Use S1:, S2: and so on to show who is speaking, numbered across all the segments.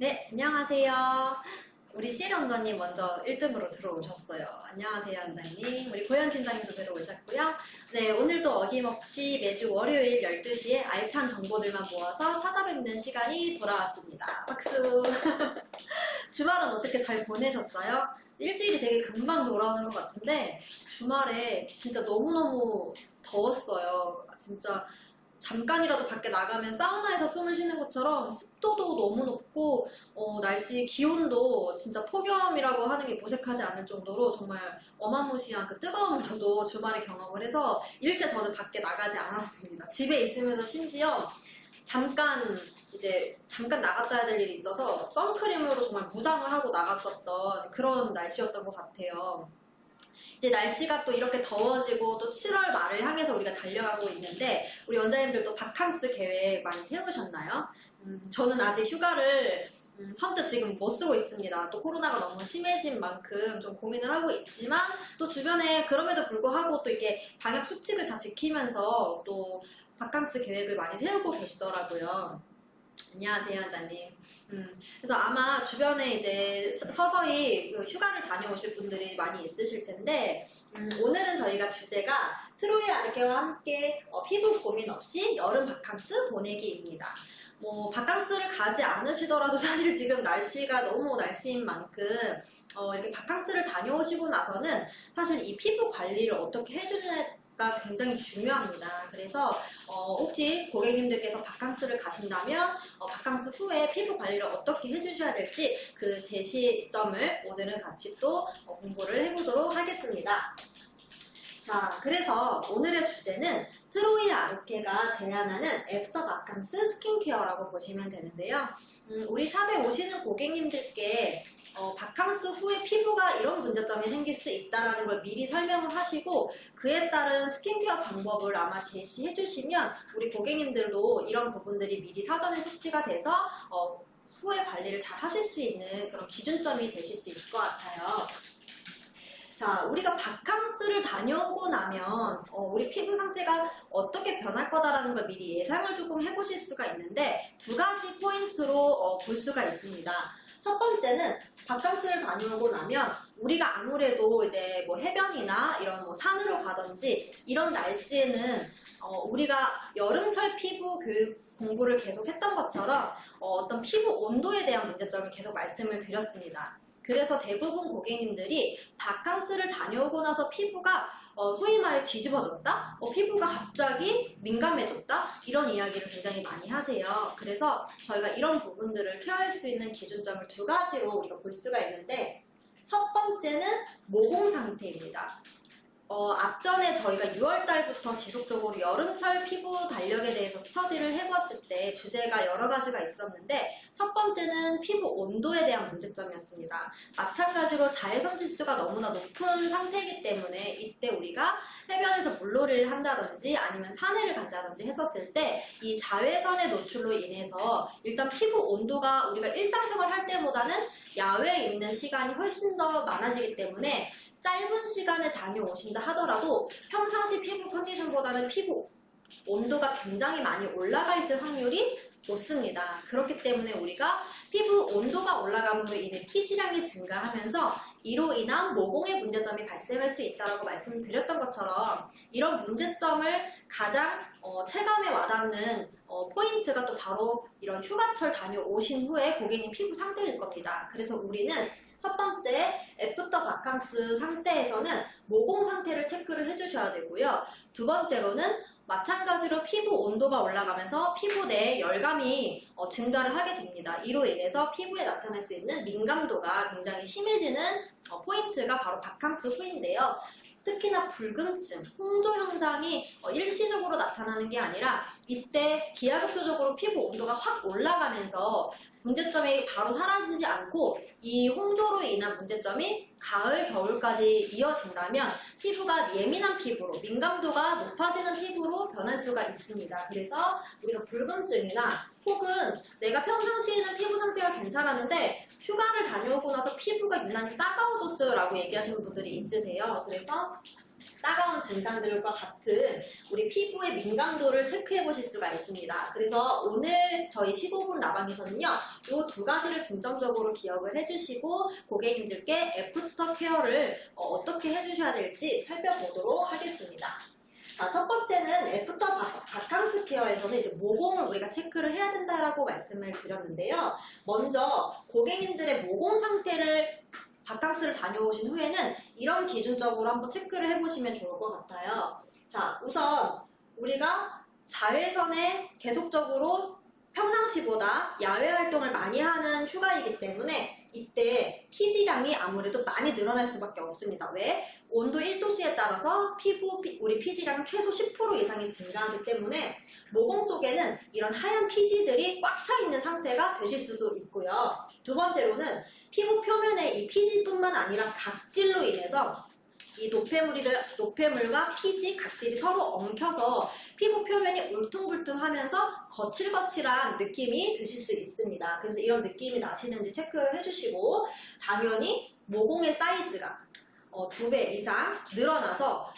S1: 네, 안녕하세요. 우리 시엘 원장님 먼저 1등으로 들어오셨어요. 안녕하세요, 원장님. 우리 고현 팀장님도 들어오셨고요. 네, 오늘도 어김없이 매주 월요일 12시에 알찬 정보들만 모아서 찾아뵙는 시간이 돌아왔습니다. 박수! 주말은 어떻게 잘 보내셨어요? 일주일이 되게 금방 돌아오는 것 같은데 주말에 진짜 너무너무 더웠어요. 진짜 잠깐이라도 밖에 나가면 사우나에서 숨을 쉬는 것처럼 습도도 너무 높고 날씨 기온도 진짜 폭염이라고 하는 게 무색하지 않을 정도로 정말 어마무시한 그 뜨거움을 저도 주말에 경험을 해서 일체 저는 밖에 나가지 않았습니다. 집에 있으면서 심지어 잠깐 나갔다 해야 될 일이 있어서 선크림으로 정말 무장을 하고 나갔었던 그런 날씨였던 것 같아요. 이제 날씨가 또 이렇게 더워지고 또 7월 말을 향해서 우리가 달려가고 있는데 우리 원장님들도 바캉스 계획 많이 세우셨나요? 저는 아직 휴가를 선뜻 지금 못 쓰고 있습니다. 또 코로나가 너무 심해진 만큼 좀 고민을 하고 있지만 또 주변에 그럼에도 불구하고 또 이렇게 방역 수칙을 잘 지키면서 또 바캉스 계획을 많이 세우고 계시더라고요. 안녕하세요, 원장님. 그래서 아마 주변에 이제 서서히 휴가를 다녀오실 분들이 많이 있으실 텐데, 오늘은 저희가 주제가 트로이 아르케와 함께 피부 고민 없이 여름 바캉스 보내기입니다. 바캉스를 가지 않으시더라도 사실 지금 날씨가 너무 날씨인 만큼, 이렇게 바캉스를 다녀오시고 나서는 사실 이 피부 관리를 어떻게 해주느냐에 굉장히 중요합니다. 그래서 혹시 고객님들께서 바캉스를 가신다면 바캉스 후에 피부 관리를 어떻게 해주셔야 될지 그 제시점을 오늘은 같이 또 공부를 해보도록 하겠습니다. 자, 그래서 오늘의 주제는 트로이 아르케가 제안하는 애프터 바캉스 스킨케어라고 보시면 되는데요. 우리 샵에 오시는 고객님들께 바캉스 후에 피부가 이런 문제점이 생길 수 있다는 걸 미리 설명을 하시고 그에 따른 스킨케어 방법을 아마 제시해 주시면 우리 고객님들도 이런 부분들이 미리 사전에 숙지가 돼서 후에 관리를 잘 하실 수 있는 그런 기준점이 되실 수 있을 것 같아요. 자, 우리가 바캉스를 다녀오고 나면 우리 피부 상태가 어떻게 변할 거다라는 걸 미리 예상을 조금 해보실 수가 있는데 두 가지 포인트로 볼 수가 있습니다. 첫 번째는 바캉스를 다녀오고 나면 우리가 아무래도 이제 해변이나 이런 산으로 가든지 이런 날씨에는 우리가 여름철 피부 교육 공부를 계속 했던 것처럼 어떤 피부 온도에 대한 문제점을 계속 말씀을 드렸습니다. 그래서 대부분 고객님들이 바캉스를 다녀오고 나서 피부가 소위 말해 뒤집어졌다? 피부가 갑자기 민감해졌다? 이런 이야기를 굉장히 많이 하세요. 그래서 저희가 이런 부분들을 케어할 수 있는 기준점을 두 가지로 우리가 볼 수가 있는데 첫 번째는 모공 상태입니다. 앞전에 저희가 6월달부터 지속적으로 여름철 피부 달력에 대해서 스터디를 해봤을 때 주제가 여러 가지가 있었는데 첫 번째는 피부 온도에 대한 문제점이었습니다. 마찬가지로 자외선 지수가 너무나 높은 상태이기 때문에 이때 우리가 해변에서 물놀이를 한다든지 아니면 산에를 간다든지 했었을 때 이 자외선의 노출로 인해서 일단 피부 온도가 우리가 일상생활 할 때보다는 야외에 있는 시간이 훨씬 더 많아지기 때문에 짧은 시간에 다녀오신다 하더라도 평상시 피부 컨디션보다는 피부 온도가 굉장히 많이 올라가 있을 확률이 높습니다. 그렇기 때문에 우리가 피부 온도가 올라감으로 인해 피지량이 증가하면서 이로 인한 모공의 문제점이 발생할 수 있다고 말씀드렸던 것처럼 이런 문제점을 가장 체감에 와닿는 포인트가 또 바로 이런 휴가철 다녀오신 후에 고객님 피부 상태일 겁니다. 그래서 우리는 첫 번째 애프터 바캉스 상태에서는 모공 상태를 체크를 해주셔야 되고요. 두 번째로는 마찬가지로 피부 온도가 올라가면서 피부 내에 열감이 증가를 하게 됩니다. 이로 인해서 피부에 나타날 수 있는 민감도가 굉장히 심해지는 포인트가 바로 바캉스 후인데요. 특히나 붉은증, 홍조 현상이 일시적으로 나타나는 게 아니라 이때 기하급수적으로 피부 온도가 확 올라가면서 문제점이 바로 사라지지 않고 이 홍조로 인한 문제점이 가을, 겨울까지 이어진다면 피부가 예민한 피부로, 민감도가 높아지는 피부로 변할 수가 있습니다. 그래서 우리가 붉은증이나 혹은 내가 평상시에는 피부 상태가 괜찮았는데 휴가를 다녀오고 나서 피부가 유난히 따가워졌어요 라고 얘기하시는 분들이 있으세요. 그래서 따가운 증상들과 같은 우리 피부의 민감도를 체크해 보실 수가 있습니다. 그래서 오늘 저희 15분 라방에서는요, 이 두 가지를 중점적으로 기억을 해주시고 고객님들께 애프터 케어를 어떻게 해주셔야 될지 살펴보도록 하겠습니다. 자, 첫 번째는 애프터 바캉스 케어에서는 이제 모공을 우리가 체크를 해야 된다라고 말씀을 드렸는데요. 먼저 고객님들의 모공 상태를 바캉스를 다녀오신 후에는 이런 기준적으로 한번 체크를 해보시면 좋을 것 같아요. 자, 우선 우리가 자외선에 계속적으로 평상시보다 야외 활동을 많이 하는 휴가이기 때문에 이때 피지량이 아무래도 많이 늘어날 수밖에 없습니다. 왜? 온도 1도씨에 따라서 우리 피지량은 최소 10% 이상이 증가하기 때문에 모공 속에는 이런 하얀 피지들이 꽉 차 있는 상태가 되실 수도 있고요. 두 번째로는 피부 표면에 이 피지뿐만 아니라 각질로 인해서 이 노폐물과 피지, 각질이 서로 엉켜서 피부 표면이 울퉁불퉁하면서 거칠거칠한 느낌이 드실 수 있습니다. 그래서 이런 느낌이 나시는지 체크를 해주시고, 당연히 모공의 사이즈가 2배 이상 늘어나서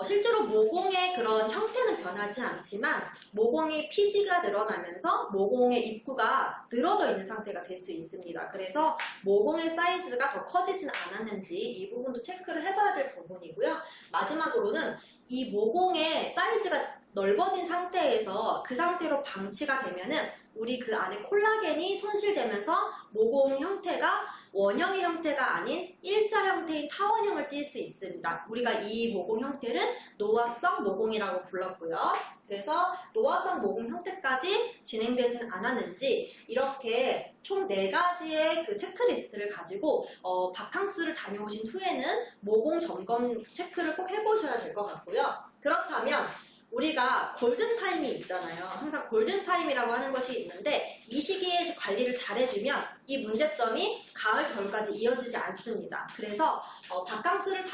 S1: 실제로 모공의 그런 형태는 변하지 않지만 모공의 피지가 늘어나면서 모공의 입구가 늘어져 있는 상태가 될 수 있습니다. 그래서 모공의 사이즈가 더 커지진 않았는지 이 부분도 체크를 해봐야 될 부분이고요. 마지막으로는 이 모공의 사이즈가 넓어진 상태에서 그 상태로 방치가 되면은 우리 그 안에 콜라겐이 손실되면서 모공 형태가 원형의 형태가 아닌 일자 형태인 타원형을 띌 수 있습니다. 우리가 이 모공 형태를 노화성 모공이라고 불렀고요. 그래서 노화성 모공 형태까지 진행되진 않았는지 이렇게 총 4가지의 그 체크리스트를 가지고 바캉스를 다녀오신 후에는 모공 점검 체크를 꼭 해보셔야 될 것 같고요. 그렇다면 우리가 골든타임이 있잖아요. 항상 골든타임이라고 하는 것이 있는데 이 시기에 관리를 잘 해주면 이 문제점이 가을, 겨울까지 이어지지 않습니다. 그래서 바캉스를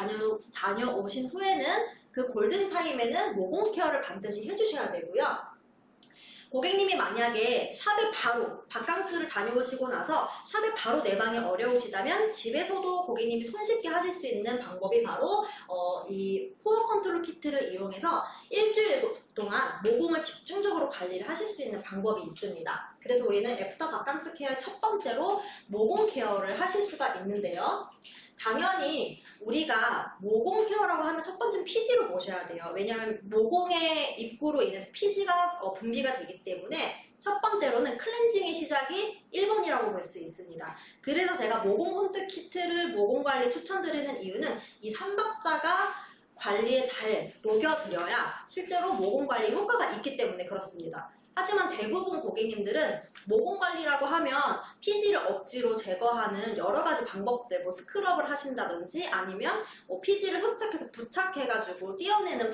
S1: 다녀오신 후에는 그 골든타임에는 모공 케어를 반드시 해주셔야 되고요. 고객님이 만약에 샵에 바로 바캉스를 다녀오시고 나서 샵에 바로 내방이 어려우시다면 집에서도 고객님이 손쉽게 하실 수 있는 방법이 바로 이 포어 컨트롤 키트를 이용해서 일주일 동안 모공을 집중적으로 관리를 하실 수 있는 방법이 있습니다. 그래서 우리는 애프터 바캉스 케어 첫 번째로 모공 케어를 하실 수가 있는데요. 당연히 우리가 모공 케어라고 하면 첫 번째는 피지로 보셔야 돼요. 왜냐하면 모공의 입구로 인해서 피지가 분비가 되기 때문에 첫 번째로는 클렌징의 시작이 1번이라고 볼 수 있습니다. 그래서 제가 모공 홈트 키트를 모공 관리 추천드리는 이유는 이 3박자가 관리에 잘 녹여드려야 실제로 모공 관리에 효과가 있기 때문에 그렇습니다. 하지만 대부분 고객님들은 모공 관리라고 하면 피지를 억지로 제거하는 여러 가지 방법들, 스크럽을 하신다든지 아니면 피지를 흡착해서 부착해가지고 떼어내는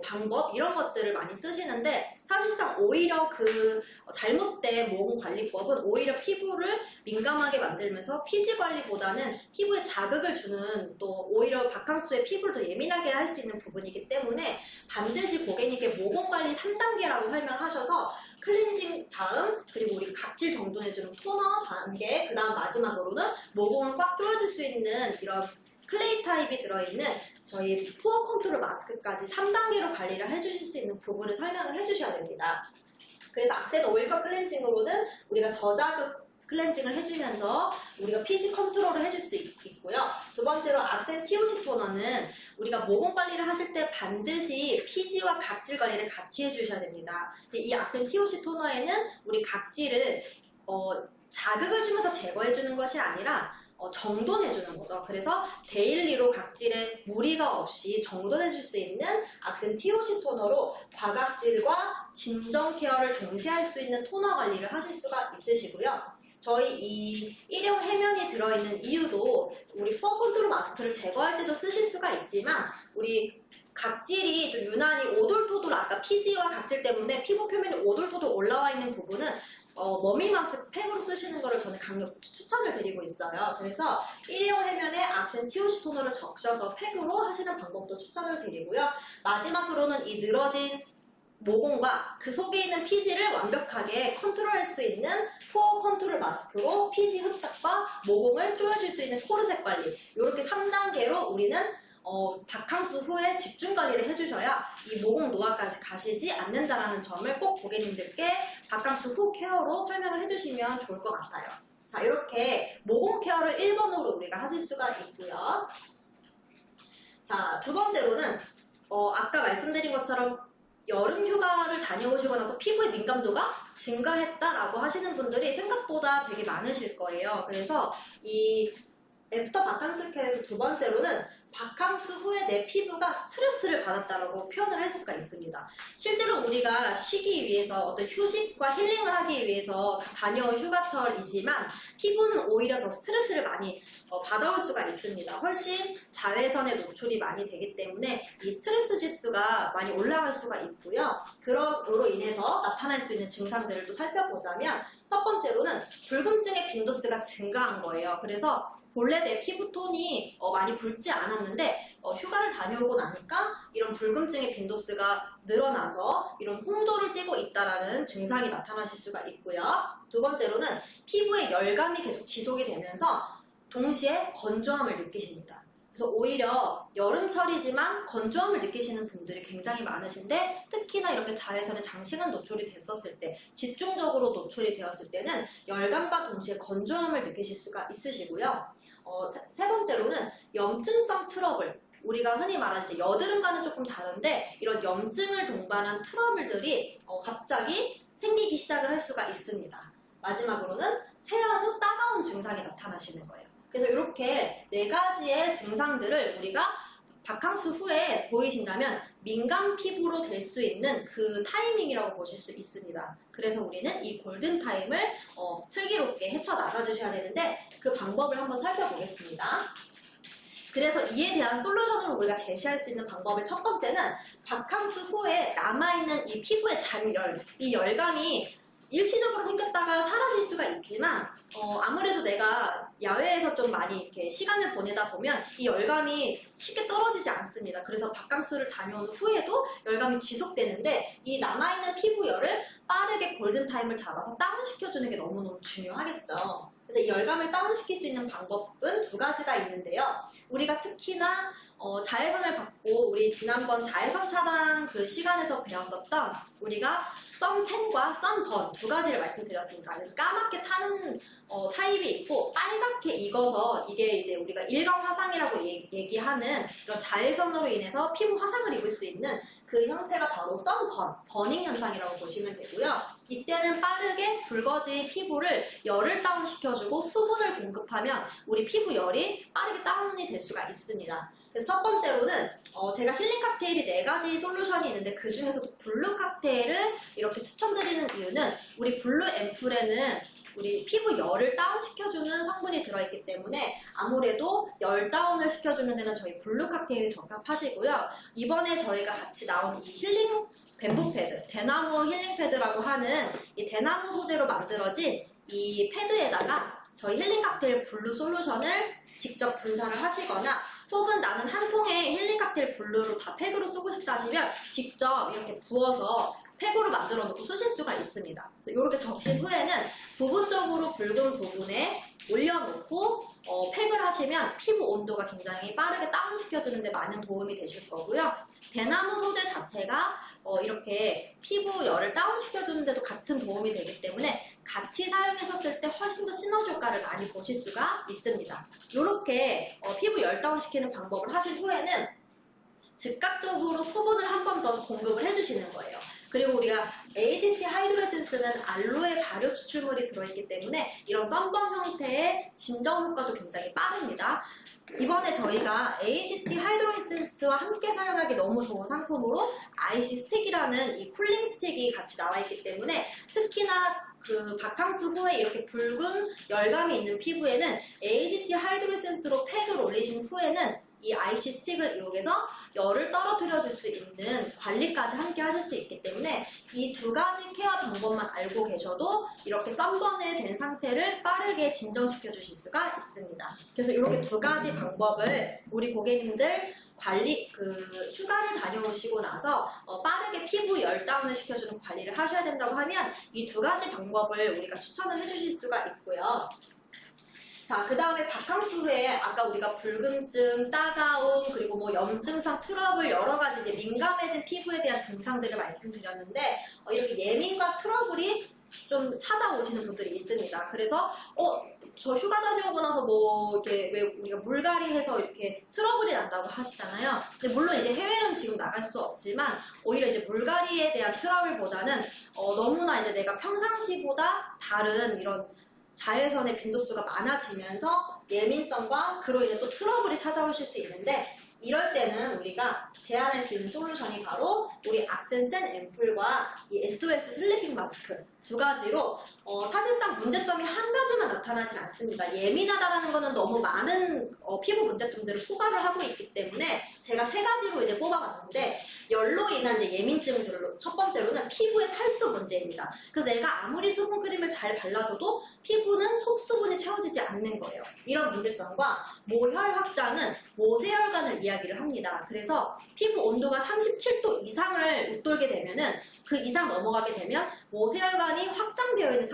S1: 방법 이런 것들을 많이 쓰시는데 사실상 오히려 그 잘못된 모공 관리법은 오히려 피부를 민감하게 만들면서 피지 관리보다는 피부에 자극을 주는 또 오히려 바캉스의 피부를 더 예민하게 할 수 있는 부분이기 때문에 반드시 고객님께 모공 관리 3단계라고 설명하셔서 클렌징 다음 그리고 우리 각질 정돈해주는 토너 단계 그 다음 마지막으로는 모공을 꽉 조여줄 수 있는 이런 클레이 타입이 들어있는 저희 포어 컨트롤 마스크까지 3단계로 관리를 해주실 수 있는 부분을 설명을 해주셔야 됩니다. 그래서 악센 오일과 클렌징으로는 우리가 저자극 클렌징을 해주면서 우리가 피지 컨트롤을 해줄 수 있고요. 두 번째로 악센 TOC 토너는 우리가 모공 관리를 하실 때 반드시 피지와 각질 관리를 같이 해주셔야 됩니다. 이 악센 TOC 토너에는 우리 각질을 자극을 주면서 제거해주는 것이 아니라 정돈해주는 거죠. 그래서 데일리로 각질에 무리가 없이 정돈해줄 수 있는 악센 TOC 토너로 과각질과 진정 케어를 동시에 할 수 있는 토너 관리를 하실 수가 있으시고요. 저희 이 일용 해면이 들어있는 이유도 우리 포어 컨트롤 마스크를 제거할 때도 쓰실 수가 있지만 우리 각질이 좀 유난히 오돌토돌 아까 피지와 각질 때문에 피부 표면이 오돌토돌 올라와 있는 부분은 머미 마스크 팩으로 쓰시는 거를 저는 강력 추천을 드리고 있어요. 그래서 일용 해면에 악센 TOC 토너를 적셔서 팩으로 하시는 방법도 추천을 드리고요. 마지막으로는 이 늘어진 모공과 그 속에 있는 피지를 완벽하게 컨트롤할 수 있는 포어 컨트롤 마스크로 피지 흡착과 모공을 조여줄 수 있는 코르셋 관리 이렇게 3단계로 우리는 바캉스 후에 집중 관리를 해주셔야 이 모공 노화까지 가시지 않는다라는 점을 꼭 고객님들께 바캉스 후 케어로 설명을 해주시면 좋을 것 같아요. 자, 이렇게 모공 케어를 1번으로 우리가 하실 수가 있고요. 자, 두 번째로는 아까 말씀드린 것처럼 여름 휴가를 다녀오시고 나서 피부의 민감도가 증가했다라고 하시는 분들이 생각보다 되게 많으실 거예요. 그래서 이 애프터 바캉스 케어에서 두 번째로는 바캉스 후에 내 피부가 스트레스를 받았다라고 표현을 할 수가 있습니다. 실제로 우리가 쉬기 위해서 어떤 휴식과 힐링을 하기 위해서 다녀온 휴가철이지만 피부는 오히려 더 스트레스를 많이 받아올 수가 있습니다. 훨씬 자외선에 노출이 많이 되기 때문에 이 스트레스 지수가 많이 올라갈 수가 있고요. 그로 인해서 나타날 수 있는 증상들을 또 살펴보자면 첫 번째로는 붉음증의 빈도수가 증가한 거예요. 그래서 본래 내 피부톤이 많이 붉지 않았는데 휴가를 다녀오고 나니까 이런 붉음증의 빈도수가 늘어나서 이런 홍조를 띠고 있다는 증상이 나타나실 수가 있고요. 두 번째로는 피부에 열감이 계속 지속이 되면서 동시에 건조함을 느끼십니다. 그래서 오히려 여름철이지만 건조함을 느끼시는 분들이 굉장히 많으신데 특히나 이렇게 자외선에 장시간 노출이 됐었을 때 집중적으로 노출이 되었을 때는 열감과 동시에 건조함을 느끼실 수가 있으시고요. 세 번째로는 염증성 트러블, 우리가 흔히 말하는 여드름과는 조금 다른데 이런 염증을 동반한 트러블들이 갑자기 생기기 시작을 할 수가 있습니다. 마지막으로는 세안 후 따가운 증상이 나타나시는 거예요. 그래서 이렇게 네 가지의 증상들을 우리가 바캉스 후에 보이신다면 민감 피부로 될 수 있는 그 타이밍이라고 보실 수 있습니다. 그래서 우리는 이 골든타임을 슬기롭게 헤쳐나가 주셔야 되는데 그 방법을 한번 살펴보겠습니다. 그래서 이에 대한 솔루션을 우리가 제시할 수 있는 방법의 첫 번째는 바캉스 후에 남아있는 이 피부의 잔열, 이 열감이 일시적으로 생겼다가 사라질 수가 있지만 아무래도 내가 야외에서 좀 많이 이렇게 시간을 보내다 보면 이 열감이 쉽게 떨어지지 않습니다. 그래서 바캉스를 다녀온 후에도 열감이 지속되는데 이 남아있는 피부열을 빠르게 골든타임을 잡아서 다운시켜주는 게 너무너무 중요하겠죠. 그래서 이 열감을 다운시킬 수 있는 방법은 두 가지가 있는데요. 우리가 특히나 자외선을 받고 우리 지난번 자외선 차단 그 시간에서 배웠었던 우리가 썬텐과 썬번 두 가지를 말씀드렸습니다. 그래서 까맣게 타는 타입이 있고 빨갛게 익어서 이게 이제 우리가 일광 화상이라고 얘기하는 이런 자외선으로 인해서 피부 화상을 입을 수 있는 그 형태가 바로 썬번, 버닝 현상이라고 보시면 되고요. 이때는 빠르게 붉어진 피부를 열을 다운시켜주고 수분을 공급하면 우리 피부 열이 빠르게 다운이 될 수가 있습니다. 그래서 첫 번째로는 제가 힐링 칵테일이 4가지 솔루션이 있는데 그 중에서도 블루 칵테일을 이렇게 추천드리는 이유는 우리 블루 앰플에는 우리 피부 열을 다운시켜주는 성분이 들어있기 때문에 아무래도 열 다운을 시켜주는 데는 저희 블루 칵테일이 적합하시고요. 이번에 저희가 같이 나온 이 힐링 뱀부 패드, 대나무 힐링 패드라고 하는 이 대나무 소재로 만들어진 이 패드에다가 저희 힐링 칵테일 블루 솔루션을 직접 분사를 하시거나 혹은 나는 한 통에 힐링 칵테일 블루를 다 팩으로 쓰고 싶다 하시면 직접 이렇게 부어서 팩으로 만들어 놓고 쓰실 수가 있습니다. 이렇게 적신 후에는 부분적으로 붉은 부분에 올려놓고 팩을 하시면 피부 온도가 굉장히 빠르게 다운시켜주는 데 많은 도움이 되실 거고요. 대나무 소재 자체가 이렇게 피부 열을 다운시켜주는 데도 같은 도움이 되기 때문에 같이 사용했었을 때 훨씬 더 시너지 효과를 많이 보실 수가 있습니다. 이렇게 피부 열 다운시키는 방법을 하신 후에는 즉각적으로 수분을 한 번 더 공급을 해주시는 거예요. 그리고 우리가 AGT 하이드로 에센스는 알로에 발효 추출물이 들어있기 때문에 이런 썬번 형태의 진정 효과도 굉장히 빠릅니다. 이번에 저희가 AGT 하이드로 에센스와 함께 사용하기 너무 좋은 상품으로 IC 스틱이라는 이 쿨링 스틱이 같이 나와 있기 때문에 특히나 그 바캉스 후에 이렇게 붉은 열감이 있는 피부에는 AGT 하이드로 에센스로 팩을 올리신 후에는 이 IC 스틱을 이용해서 열을 떨어뜨려 줄 수 있는 관리까지 함께 하실 수 있기 때문에 이 두 가지 케어 방법만 알고 계셔도 이렇게 썬번에 된 상태를 빠르게 진정시켜 주실 수가 있습니다. 그래서 이렇게 두 가지 방법을 우리 고객님들 휴가를 다녀오시고 나서 빠르게 피부 열 다운을 시켜주는 관리를 하셔야 된다고 하면 이 두 가지 방법을 우리가 추천을 해주실 수가 있고요. 자, 그 다음에 바캉스 후에 아까 우리가 붉은증, 따가움, 그리고 뭐 염증상 트러블 여러 가지 이제 민감해진 피부에 대한 증상들을 말씀드렸는데 이렇게 예민과 트러블이 좀 찾아오시는 분들이 있습니다. 그래서 저 휴가 다녀오고 나서 뭐 이렇게 왜 우리가 물갈이 해서 이렇게 트러블이 난다고 하시잖아요. 근데 물론 이제 해외는 지금 나갈 수 없지만 오히려 이제 물갈이에 대한 트러블보다는 너무나 이제 내가 평상시보다 다른 이런 자외선의 빈도수가 많아지면서 예민성과 그로 인해 또 트러블이 찾아오실 수 있는데 이럴 때는 우리가 제한할 수 있는 솔루션이 바로 우리 악센센 앰플과 이 SOS 슬리핑 마스크 두 가지로 사실상 문제점이 한 가지만 나타나진 않습니다. 예민하다라는 거는 너무 많은 피부 문제점들을 포괄을 하고 있기 때문에 제가 세 가지로 이제 뽑아봤는데 열로 인한 이제 예민증들로 첫 번째로는 피부의 탈수 문제입니다. 그래서 내가 아무리 수분크림을 잘 발라줘도 피부는 속수분이 채워지지 않는 거예요. 이런 문제점과 모혈 확장은 모세혈관을 이야기를 합니다. 그래서 피부 온도가 37도 이상을 웃돌게 되면은 그 이상 넘어가게 되면 모세혈관이 확장되어 있는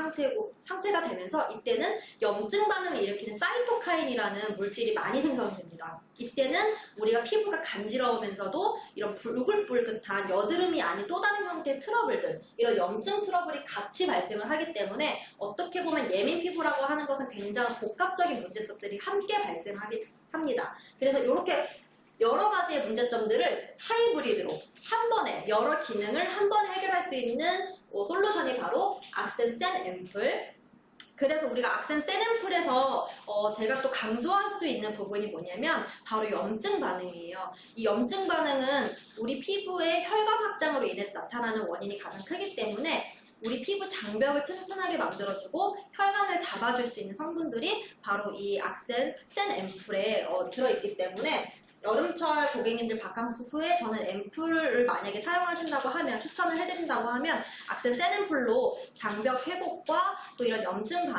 S1: 상태가 되면서 이때는 염증 반응을 일으키는 사이토카인이라는 물질이 많이 생성됩니다. 이때는 우리가 피부가 간지러우면서도 이런 붉을붉긋한 여드름이 아닌 또 다른 형태의 트러블들, 이런 염증 트러블이 같이 발생을 하기 때문에 어떻게 보면 예민 피부라고 하는 것은 굉장히 복합적인 문제점들이 함께 발생하게 합니다. 그래서 이렇게 여러 가지의 문제점들을 하이브리드로 한 번에 여러 기능을 한 번에 해결할 수 있는 솔루션이 바로 악센센 앰플. 그래서 우리가 악센센 앰플에서 제가 또 강조할 수 있는 부분이 뭐냐면 바로 염증 반응이에요. 이 염증 반응은 우리 피부의 혈관 확장으로 인해서 나타나는 원인이 가장 크기 때문에 우리 피부 장벽을 튼튼하게 만들어주고 혈관을 잡아줄 수 있는 성분들이 바로 이 악센센 앰플에 들어있기 때문에 여름철 고객님들 바캉스 후에 저는 앰플을 만약에 사용하신다고 하면 추천을 해드린다고 하면 악센센 앰플로 장벽 회복과 또 이런 염증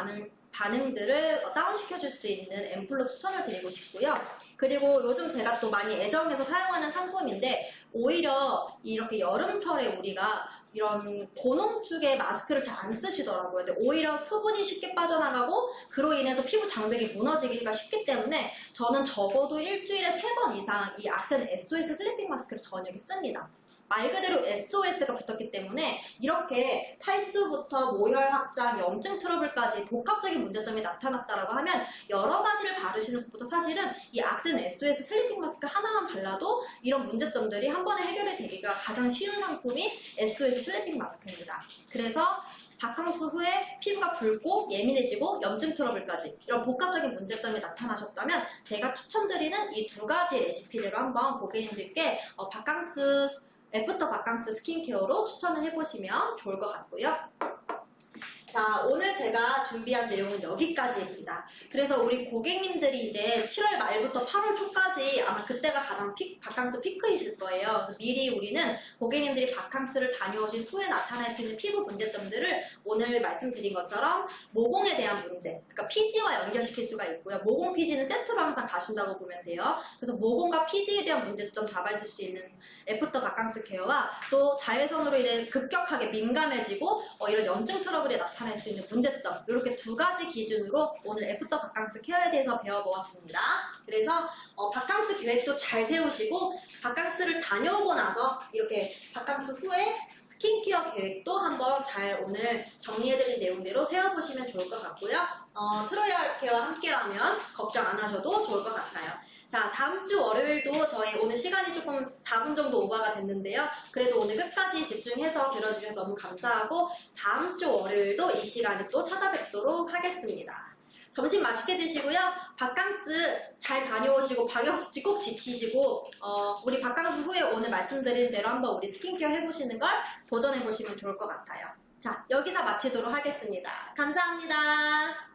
S1: 반응들을 다운시켜줄 수 있는 앰플로 추천을 드리고 싶고요. 그리고 요즘 제가 또 많이 애정해서 사용하는 상품인데 오히려 이렇게 여름철에 우리가 이런 고농 쪽의 마스크를 잘 안 쓰시더라고요. 근데 오히려 수분이 쉽게 빠져나가고 그로 인해서 피부 장벽이 무너지기가 쉽기 때문에 저는 적어도 일주일에 3번 이상 이 악센 SOS 슬리핑 마스크를 저녁에 씁니다. 말 그대로 SOS가 붙었기 때문에 이렇게 탈수부터 모혈 확장, 염증 트러블까지 복합적인 문제점이 나타났다라고 하면 여러 가지를 바르시는 것보다 사실은 이 악센 SOS 슬리핑 마스크 하나만 발라도 이런 문제점들이 한 번에 해결이 되기가 가장 쉬운 상품이 SOS 슬리핑 마스크입니다. 그래서 바캉스 후에 피부가 붉고 예민해지고 염증 트러블까지 이런 복합적인 문제점이 나타나셨다면 제가 추천드리는 이 두 가지 레시피대로 한번 고객님들께 애프터 바캉스 스킨케어로 추천을 해보시면 좋을 것 같고요. 자, 오늘 제가 준비한 내용은 여기까지입니다. 그래서 우리 고객님들이 이제 7월 말부터 8월 초까지 아마 그때가 가장 바캉스 피크이실 거예요. 그래서 미리 우리는 고객님들이 바캉스를 다녀오신 후에 나타날 수 있는 피부 문제점들을 오늘 말씀드린 것처럼 모공에 대한 문제, 그러니까 피지와 연결시킬 수가 있고요. 모공 피지는 세트로 항상 가신다고 보면 돼요. 그래서 모공과 피지에 대한 문제점 잡아줄 수 있는 애프터 바캉스 케어와 또 자외선으로 인해 급격하게 민감해지고 이런 염증 트러블이 나타날 수 있는 문제점, 이렇게 두 가지 기준으로 오늘 애프터 바캉스 케어에 대해서 배워보았습니다. 그래서 바캉스 계획도 잘 세우시고 바캉스를 다녀오고 나서 이렇게 바캉스 후에 스킨케어 계획도 한번 잘 오늘 정리해드린 내용대로 세워보시면 좋을 것 같고요. 트로이얼 케어와 함께라면 걱정 안 하셔도 좋을 것 같아요. 자, 다음 주 월요일도 저희 오늘 시간이 조금 4분 정도 오버가 됐는데요. 그래도 오늘 끝까지 집중해서 들어주셔서 너무 감사하고 다음 주 월요일도 이 시간에 또 찾아뵙도록 하겠습니다. 점심 맛있게 드시고요. 바캉스 잘 다녀오시고 방역수칙 꼭 지키시고 우리 바캉스 후에 오늘 말씀드린 대로 한번 우리 스킨케어 해보시는 걸 도전해보시면 좋을 것 같아요. 자, 여기서 마치도록 하겠습니다. 감사합니다.